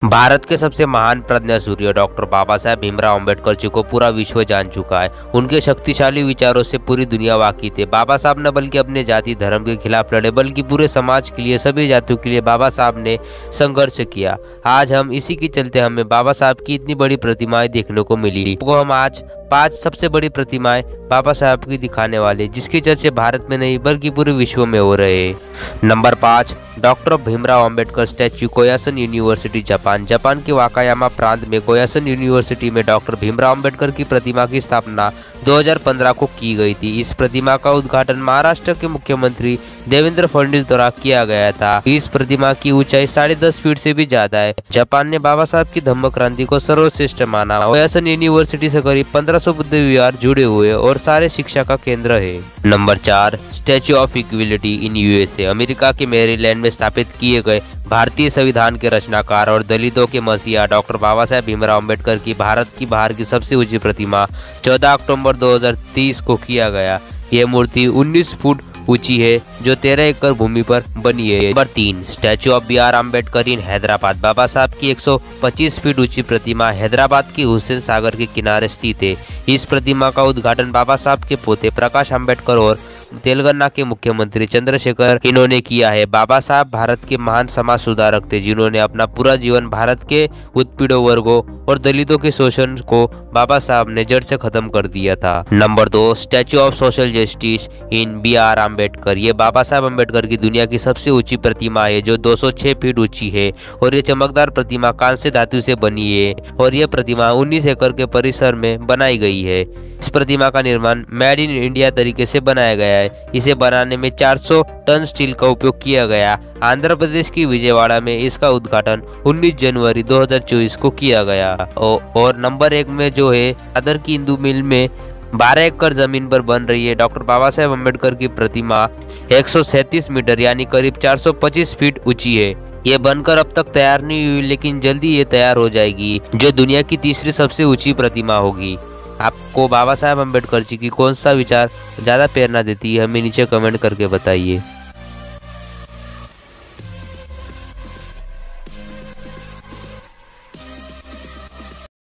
भारत के सबसे महान प्रज्ञासूर्य डॉक्टर बाबा साहेब भीमराव अंबेडकर जी को पूरा विश्व जान चुका है। उनके शक्तिशाली विचारों से पूरी दुनिया वाकिफ है। बाबा साहब न बल्कि अपने जाति धर्म के खिलाफ लड़े, बल्कि पूरे समाज के लिए, सभी जातियों के लिए बाबा साहब ने संघर्ष किया। आज हम इसी के चलते हमें बाबा साहब की इतनी बड़ी प्रतिमाएं देखने को मिली। तो हम आज 5 सबसे बड़ी प्रतिमाएं बाबा साहब की दिखाने वाले, जिसके चर्चे भारत में नहीं बल्कि पूरे विश्व में हो रहे हैं। Number 5, doctor Bhimrao Ambedkar statue, कोयासन university, Japan. Japan के वाकायामा प्रांत में कोयासन यूनिवर्सिटी में डॉक्टर भीमराव अंबेडकर की प्रतिमा की स्थापना 2015 को की गई थी। इस प्रतिमा का उद्घाटन महाराष्ट्र के मुख्यमंत्री देवेंद्र फडणवीस द्वारा किया गया था। इस प्रतिमा की ऊंचाई 10.5 फीट से भी ज्यादा है। जापान ने बाबा साहब की धम्म क्रांति को सर्वश्रेष्ठ माना। कोयासन यूनिवर्सिटी से करीब 1500 बुद्ध विहार जुड़े हुए और सारे शिक्षा का केंद्र है। Number 4, statue of equality in USA. America के मैरीलैंड में स्थापित किए गए भारतीय संविधान के रचनाकार और दलितों के मसीहा डॉक्टर बाबा साहेब भीमराव अंबेडकर की भारत की बाहर की सबसे ऊंची प्रतिमा 14 अक्टूबर 2030 को किया गया। यह मूर्ति 19 फुट ऊंची है, जो 13 एकड़ भूमि पर बनी है। Number 3, statue of B R. Ambedkar in Hyderabad. Baba Saheb की 125 फीट ऊंची प्रतिमा हैदराबाद के हुसैन सागर के किनारे स्थित है। इस प्रतिमा का उद्घाटन बाबा साहब के पोते प्रकाश अम्बेडकर और तेलंगाना के मुख्यमंत्री चंद्रशेखर इन्होंने किया है। बाबा साहब भारत के महान समाज सुधारक थे, जिन्होंने अपना पूरा जीवन भारत के उत्पीड़ित वर्गों और दलितों के शोषण को बाबा साहब ने जड़ से खत्म कर दिया था। Number 2, statue of social justice in B R. Ambedkar. ये बाबा साहब अम्बेडकर की दुनिया की सबसे ऊंची प्रतिमा है, जो 206 फीट ऊंची है और ये चमकदार प्रतिमा कांस्य धातु से बनी है और यह प्रतिमा 19 एकड़ के परिसर में बनाई गई है। इस प्रतिमा का निर्माण मेड इन इंडिया तरीके से बनाया गया है। इसे बनाने में 400 टन स्टील का उपयोग किया गया। आंध्र प्रदेश की विजयवाड़ा में इसका उद्घाटन 19 जनवरी 2024 को किया गया। और नंबर 1 में जो है दादर की इंदू मिल में 12 एकड़ जमीन पर बन रही है डॉक्टर बाबा साहेब अम्बेडकर की प्रतिमा 137 मीटर यानी करीब 425 फीट ऊंची है। ये बनकर अब तक तैयार नहीं हुई, लेकिन जल्दी ये तैयार हो जाएगी, जो दुनिया की तीसरी सबसे ऊंची प्रतिमा होगी। आपको बाबा साहेब अम्बेडकर जी की कौन सा विचार ज्यादा प्रेरणा देती है, हमें नीचे कमेंट करके बताइए।